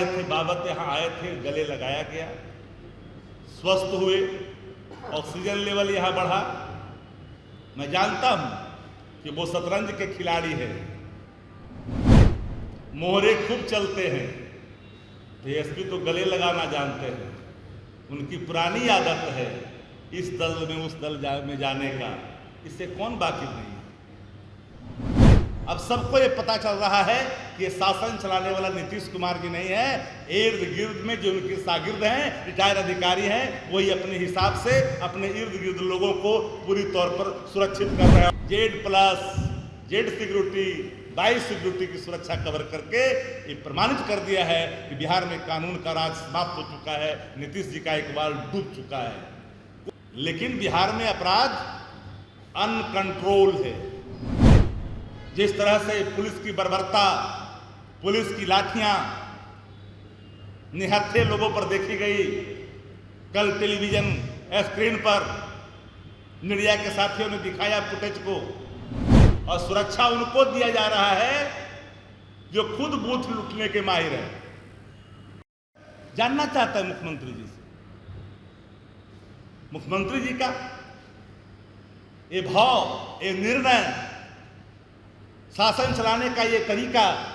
थे बाबत यहाँ आए थे, गले लगाया गया, स्वस्थ हुए, ऑक्सीजन लेवल यहाँ बढ़ा। मैं जानता हूं कि वो शतरंज के खिलाड़ी हैं, मोहरे खूब चलते हैं, तो एसपी तो गले लगाना जानते हैं। उनकी पुरानी आदत है इस दल में उस दल में जाने का, इससे कौन वाकिफ नहीं है। अब सबको ये पता चल रहा है कि ये शासन चलाने वाला नीतीश कुमार जी नहीं है, इर्द गिर्द में जो उनके शागिर्द हैं, रिटायर्ड अधिकारी हैं, वही अपने हिसाब से अपने इर्द गिर्द लोगों को पूरी तौर पर सुरक्षित कर रहे हैं। जेड सिक्योरिटी, 22 सिक्योरिटी की सुरक्षा कवर करके ये प्रमाणित कर दिया है कि बिहार में कानून का राज समाप्त हो चुका है, नीतीश जी का इकबाल डूब चुका है। लेकिन बिहार में अपराध अनकंट्रोल है। जिस तरह से पुलिस की बर्बरता, पुलिस की लाठियां निहत्थे लोगों पर देखी गई, कल टेलीविजन स्क्रीन पर मीडिया के साथियों ने दिखाया फुटेज को, और सुरक्षा उनको दिया जा रहा है जो खुद बूथ लूटने के माहिर है। जानना चाहता है मुख्यमंत्री जी से, मुख्यमंत्री जी का ये भाव, ये निर्णय, शासन चलाने का ये तरीका,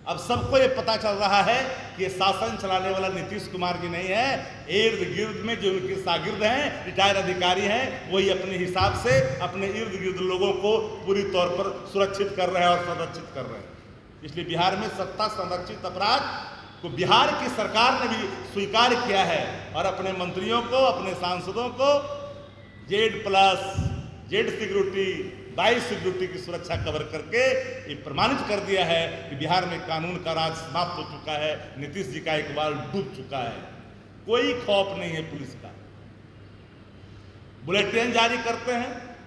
अब सबको ये पता चल रहा है कि ये शासन चलाने वाला नीतीश कुमार जी नहीं है, इर्द गिर्द में जो उनके शागिर्द हैं, रिटायर्ड अधिकारी हैं, वही अपने हिसाब से अपने इर्द गिर्द लोगों को पूरी तौर पर सुरक्षित कर रहे हैं और संरक्षित कर रहे हैं। इसलिए बिहार में सत्ता संरक्षित अपराध को बिहार की सरकार ने भी स्वीकार किया है और अपने मंत्रियों को, अपने सांसदों को जेड सिक्योरिटी, 22 सिक्योरिटी की सुरक्षा कवर करके ये प्रमाणित कर दिया है कि बिहार में कानून का राज समाप्त हो चुका है, नीतीश जी का इकबाल डूब चुका है। कोई खौफ नहीं है पुलिस का। बुलेटिन जारी करते हैं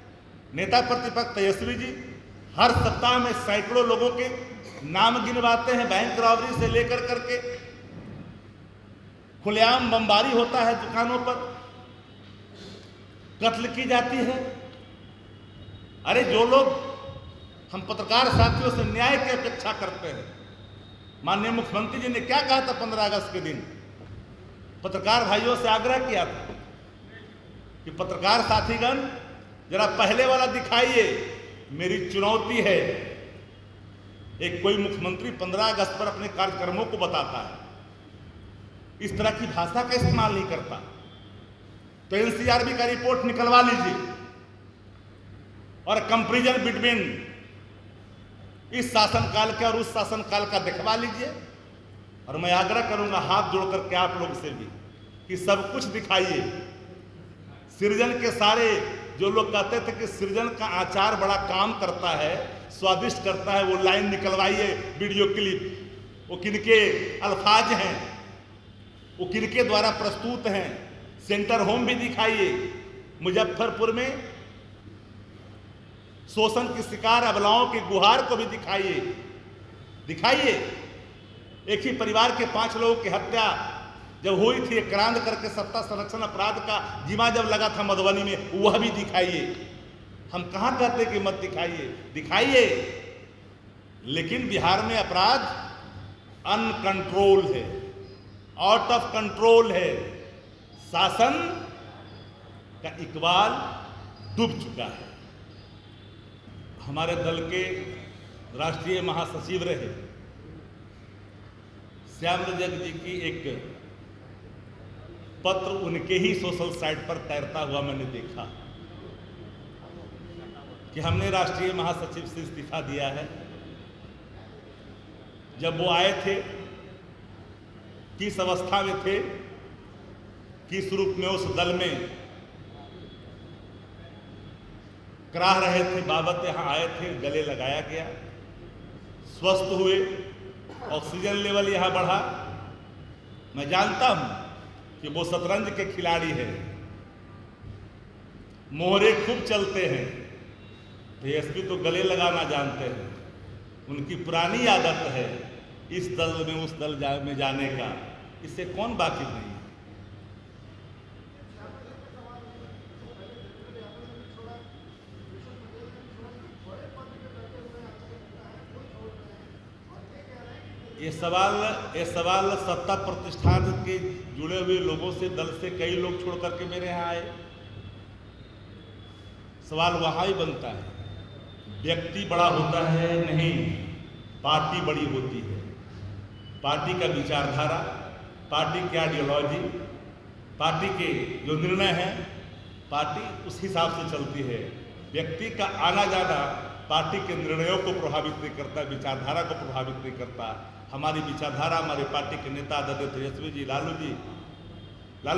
नेता प्रतिपक्ष तेजस्वी जी, हर सप्ताह में सैकड़ों लोगों के नाम गिनवाते हैं, बैंक रॉबरी से लेकर करके खुलेआम बमबारी होता है, दुकानों पर कत्ल की जाती है। अरे जो लोग हम पत्रकार साथियों से न्याय की अपेक्षा करते हैं, माननीय मुख्यमंत्री जी ने क्या कहा था 15 अगस्त के दिन, पत्रकार भाइयों से आग्रह किया था कि पत्रकार साथीगण जरा पहले वाला दिखाइए, मेरी चुनौती है। एक कोई मुख्यमंत्री 15 अगस्त पर अपने कार्यक्रमों को बताता है, इस तरह की भाषा का इस्तेमाल नहीं करता, तो एनसीआरबी का रिपोर्ट निकलवा लीजिए और कंपैरिजन बिटवीन इस शासनकाल के और उस शासनकाल का दिखवा लीजिए। और मैं आग्रह करूंगा हाथ जोड़ करके आप लोग से भी कि सब कुछ दिखाइए। सृजन के सारे जो लोग कहते थे कि सृजन का आचार बड़ा काम करता है, स्वादिष्ट करता है, वो लाइन निकलवाइए, वीडियो क्लिप, वो किनके अल्फाज हैं, वो किनके द्वारा प्रस्तुत हैं। सेंटर होम भी दिखाइए, मुजफ्फरपुर में शोषण की शिकार अबलाओं की गुहार को भी दिखाइए। एक ही परिवार के 5 लोगों की हत्या जब हुई थी, क्रांत करके सत्ता संरक्षण अपराध का जिम्मा जब लगा था मधुबनी में, वह भी दिखाइए। हम कहां कहते कि मत दिखाइए, लेकिन बिहार में अपराध अनकंट्रोल है, आउट ऑफ कंट्रोल है, शासन का इकबाल डूब चुका है। हमारे दल के राष्ट्रीय महासचिव रहे श्याम रजक जी की एक पत्र उनके ही सोशल साइट पर तैरता हुआ मैंने देखा कि हमने राष्ट्रीय महासचिव से इस्तीफा दिया है। जब वो आए थे, किस अवस्था में थे, किस रूप में उस दल में कराह रहे थे, बाबत यहाँ आए थे, गले लगाया गया, स्वस्थ हुए, ऑक्सीजन लेवल यहाँ बढ़ा। मैं जानता हूं कि वो शतरंज के खिलाड़ी हैं, मोहरे खूब चलते हैं, तो एसपी तो गले लगाना जानते हैं। उनकी पुरानी आदत है इस दल में उस दल में जाने का, इससे कौन वाकिफ नहीं है। ये ये सवाल सत्ता प्रतिष्ठान के जुड़े हुए लोगों से, दल से कई लोग छोड़ करके मेरे यहाँ आए। सवाल वहाँ ही बनता है, व्यक्ति बड़ा होता है नहीं, पार्टी बड़ी होती है। पार्टी का विचारधारा, पार्टी की आइडियोलॉजी, पार्टी के जो निर्णय हैं, पार्टी उस हिसाब से चलती है। व्यक्ति का आना जाना पार्टी के निर्णयों को प्रभावित नहीं करता, विचारधारा को प्रभावित नहीं करता। हमारी विचारधारा, हमारे पार्टी के नेता आदरणीय तेजस्वी जी, लालू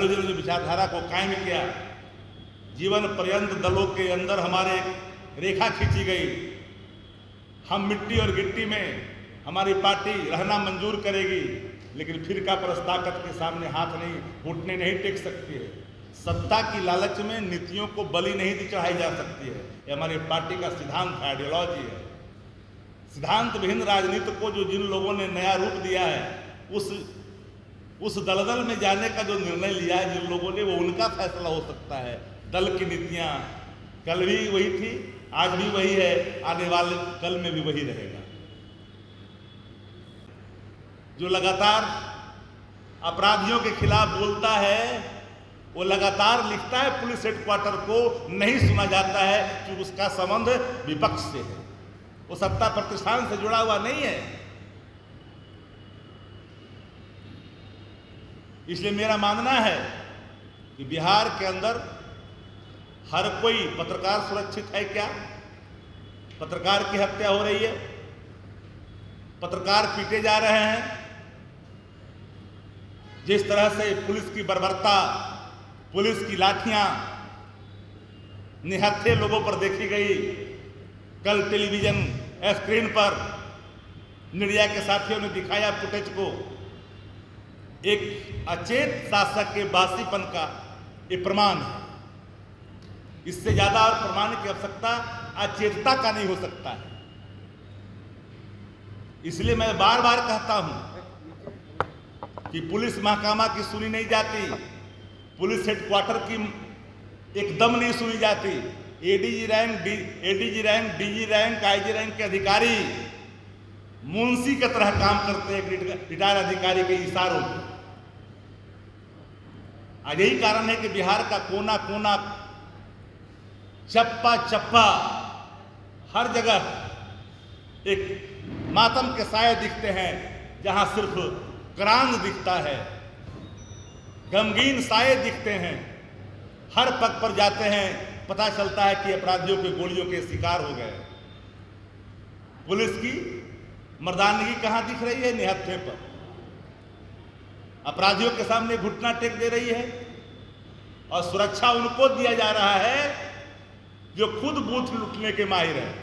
जी ने जो विचारधारा को कायम किया, जीवन पर्यंत दलों के अंदर हमारे एक रेखा खींची गई। हम मिट्टी और गिट्टी में हमारी पार्टी रहना मंजूर करेगी, लेकिन फिरका परस्त ताकत के सामने हाथ नहीं, घुटने नहीं टेक सकती है। सत्ता की लालच में नीतियों को बलि नहीं चढ़ाई जा सकती है। ये हमारी पार्टी का सिद्धांत है, आइडियोलॉजी है। सिद्धांत विहीन राजनीति को जो जिन लोगों ने नया रूप दिया है, उस दलदल में जाने का जो निर्णय लिया है जिन लोगों ने, वो उनका फैसला हो सकता है। दल की नीतियां कल भी वही थी, आज भी वही है, आने वाले कल में भी वही रहेगा। जो लगातार अपराधियों के खिलाफ बोलता है, वो लगातार लिखता है पुलिस हेडक्वार्टर को नहीं सुना जाता है कि उसका संबंध विपक्ष से है, वो सत्ता प्रतिष्ठान से जुड़ा हुआ नहीं है। इसलिए मेरा मानना है कि बिहार के अंदर हर कोई पत्रकार सुरक्षित है क्या? पत्रकार की हत्या हो रही है, पत्रकार पीटे जा रहे हैं। जिस तरह से पुलिस की बर्बरता, पुलिस की लाठियां निहत्थे लोगों पर देखी गई। कल टेलीविजन स्क्रीन पर मीडिया के साथियों ने दिखाया फुटेज को, एक अचेत शासक के बासीपन का ये प्रमाण है। इससे ज्यादा और प्रमाण की आवश्यकता अचेतता का नहीं हो सकता है। इसलिए मैं बार बार कहता हूं कि पुलिस महकमा की सुनी नहीं जाती, पुलिस हेडक्वार्टर की एकदम नहीं सुनी जाती। ADG rank, DG rank, IG rank के अधिकारी मुंशी की तरह काम करते हैं रिटायर्ड अधिकारी के इशारों पर। आज यही कारण है कि बिहार का कोना कोना, चप्पा चप्पा, हर जगह एक मातम के साये दिखते हैं, जहां सिर्फ क्रांत दिखता है, गमगीन साये दिखते हैं। हर पग पर जाते हैं, पता चलता है कि अपराधियों के गोलियों के शिकार हो गए। पुलिस की मर्दानगी कहां दिख रही है? निहत्थे पर। अपराधियों के सामने घुटना टेक दे रही है, और सुरक्षा उनको दिया जा रहा है जो खुद बूथ लूटने के माहिर हैं,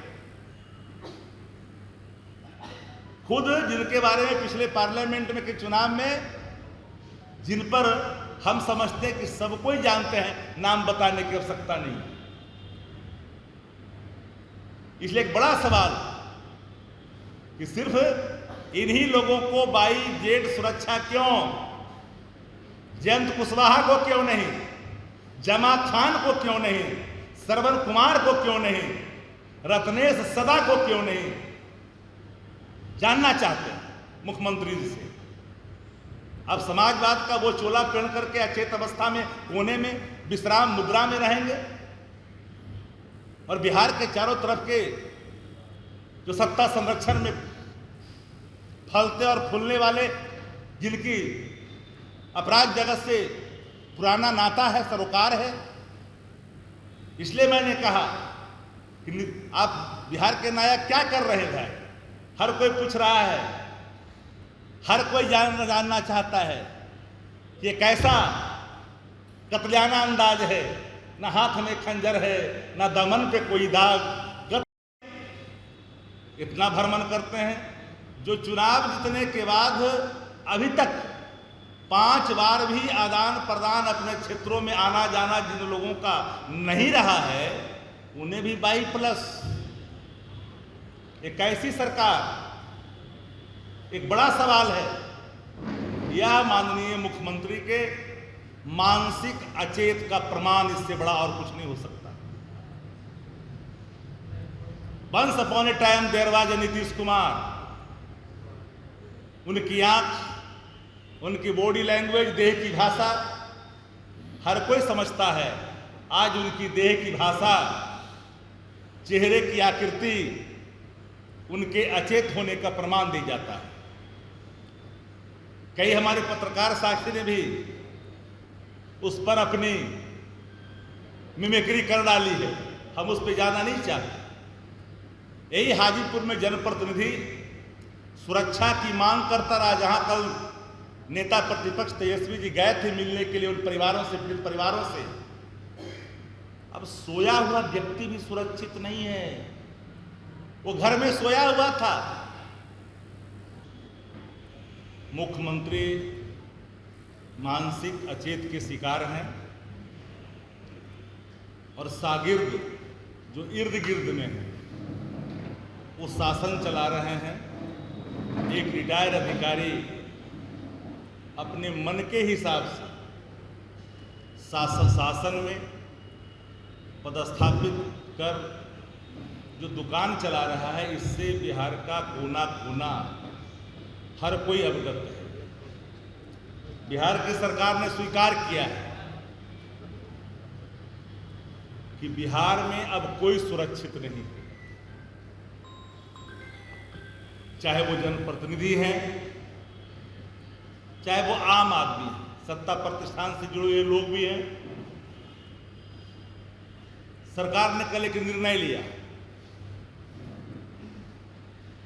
खुद जिनके बारे में पिछले पार्लियामेंट में के चुनाव में, जिन पर हम समझते हैं कि सब कोई जानते हैं, नाम बताने की आवश्यकता नहीं। इसलिए एक बड़ा सवाल कि सिर्फ इन्हीं लोगों को 22Z सुरक्षा क्यों? जयंत कुशवाहा को क्यों नहीं? जमा खान को क्यों नहीं? श्रवण कुमार को क्यों नहीं? रत्नेश सदा को क्यों नहीं? जानना चाहते हैं मुख्यमंत्री जी से। अब समाजवाद का वो चोला पहन करके अचेत अवस्था में कोने में विश्राम मुद्रा में रहेंगे, और बिहार के चारों तरफ के जो सत्ता संरक्षण में फलते और फूलने वाले, जिनकी अपराध जगत से पुराना नाता है, सरोकार है। इसलिए मैंने कहा कि आप बिहार के नायक क्या कर रहे हैं? हर कोई पूछ रहा है, हर कोई जानना चाहता है कि ये कैसा कतलाना अंदाज है। ना हाथ में खंजर है, ना दमन पे कोई दाग। इतना भ्रमण करते हैं जो चुनाव जीतने के बाद अभी तक 5 बार भी आदान प्रदान अपने क्षेत्रों में आना जाना जिन लोगों का नहीं रहा है, उन्हें भी 22+। एक ऐसी सरकार, एक बड़ा सवाल है। यह माननीय मुख्यमंत्री के मानसिक अचेत का प्रमाण, इससे बड़ा और कुछ नहीं हो सकता। Once upon a time there was a Nitish Kumar, उनकी आंख, उनकी बॉडी लैंग्वेज, देह की भाषा, हर कोई समझता है आज उनकी देह की भाषा, चेहरे की आकृति उनके अचेत होने का प्रमाण दी जाता है। कई हमारे पत्रकार साथी ने भी उस पर अपनी मिमिक्री कर डाली है, हम उस पर जाना नहीं चाहते। यही हाजीपुर में जनप्रतिनिधि सुरक्षा की मांग करता रहा, जहां कल नेता प्रतिपक्ष तेजस्वी जी गए थे मिलने के लिए उन परिवारों से, पीड़ित परिवारों से। अब सोया हुआ व्यक्ति भी सुरक्षित नहीं है, वो घर में सोया हुआ था। मुख्यमंत्री मानसिक अचेत के शिकार हैं और शागिर्द जो इर्द गिर्द में हैं वो शासन चला रहे हैं। एक रिटायर्ड अधिकारी अपने मन के हिसाब से शासन में पदस्थापित कर जो दुकान चला रहा है, इससे बिहार का कोना कोना हर कोई अवगत है। बिहार की सरकार ने स्वीकार किया है कि बिहार में अब कोई सुरक्षित नहीं है, चाहे वो जनप्रतिनिधि हैं, चाहे वो आम आदमी है, सत्ता प्रतिष्ठान से जुड़े हुए लोग भी हैं। सरकार ने कल एक निर्णय लिया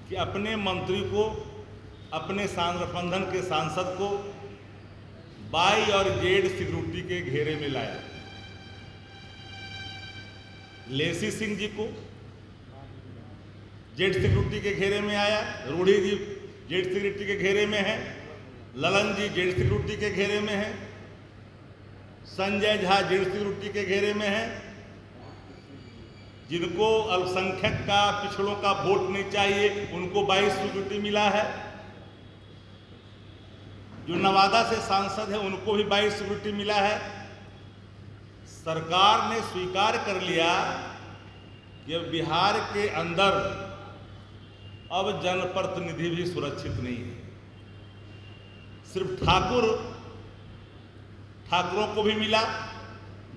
कि अपने मंत्री को, अपने गठबंधन के सांसद को वाई और जेड सिक्योरिटी के घेरे में लाया। लेसी सिंह जी को जेड सिक्योरिटी के घेरे में आया, रूढ़ी जी जेड सिक्योरिटी के घेरे में है, ललन जी जेड सिक्योरिटी के घेरे में है, संजय झा जेड सिक्योरिटी के घेरे में है। जिनको अल्पसंख्यक का, पिछड़ों का वोट नहीं चाहिए, उनको 22 सिक्योरिटी मिला है। जो नवादा से सांसद है उनको भी 22 सिक्योरिटी मिला है। सरकार ने स्वीकार कर लिया कि बिहार के अंदर अब जनप्रतिनिधि भी सुरक्षित नहीं है। सिर्फ ठाकुरों को भी मिला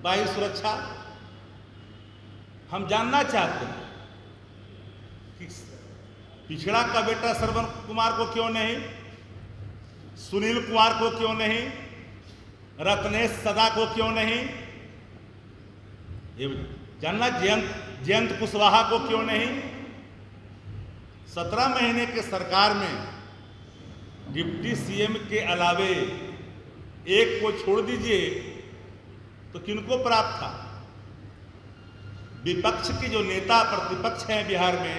22 सुरक्षा। हम जानना चाहते हैं कि पिछड़ा का बेटा श्रवण कुमार को क्यों नहीं, सुनील कुमार को क्यों नहीं, रत्नेश सदा को क्यों नहीं, ये जानना, जयंत कुशवाहा को क्यों नहीं। 17 महीने के सरकार में डिप्टी सीएम के अलावे एक को छोड़ दीजिए तो किनको प्राप्त था। विपक्ष के जो नेता प्रतिपक्ष हैं बिहार में,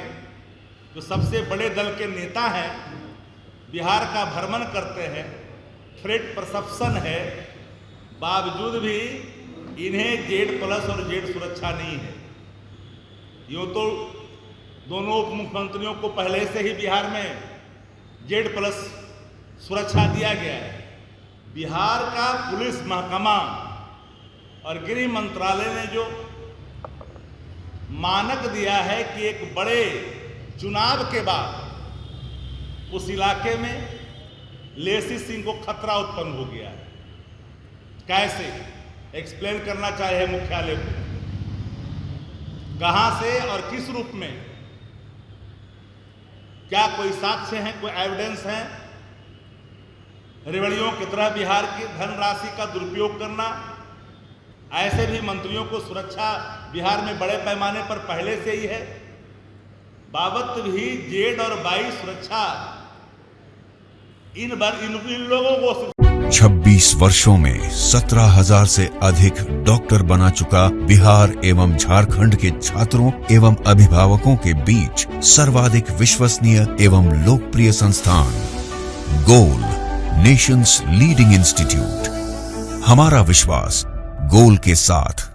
जो सबसे बड़े दल के नेता हैं, बिहार का भ्रमण करते हैं, थ्रेट परसेप्शन है, बावजूद भी इन्हें जेड+ और जेड सुरक्षा नहीं है। यूँ तो दोनों उप मुख्यमंत्रियों को पहले से ही बिहार में जेड+ सुरक्षा दिया गया है। बिहार का पुलिस महकमा और गृह मंत्रालय ने जो मानक दिया है कि एक बड़े चुनाव के बाद उस इलाके में लेसी सिंह को खतरा उत्पन्न हो गया है। कैसे एक्सप्लेन करना चाहे मुख्यालय को, कहां से और किस रूप में, क्या कोई साक्ष्य है, कोई एविडेंस है। रेवड़ियों की तरह बिहार की धनराशि का दुरुपयोग करना, ऐसे भी मंत्रियों को सुरक्षा बिहार में बड़े पैमाने पर पहले से ही है। बाबत भी जेड और 22 सुरक्षा इन लोगों को 26 वर्षों में 17,000 से अधिक डॉक्टर बना चुका बिहार एवं झारखंड के छात्रों एवं अभिभावकों के बीच सर्वाधिक विश्वसनीय एवं लोकप्रिय संस्थान गोल, नेशंस लीडिंग इंस्टीट्यूट। हमारा विश्वास गोल के साथ।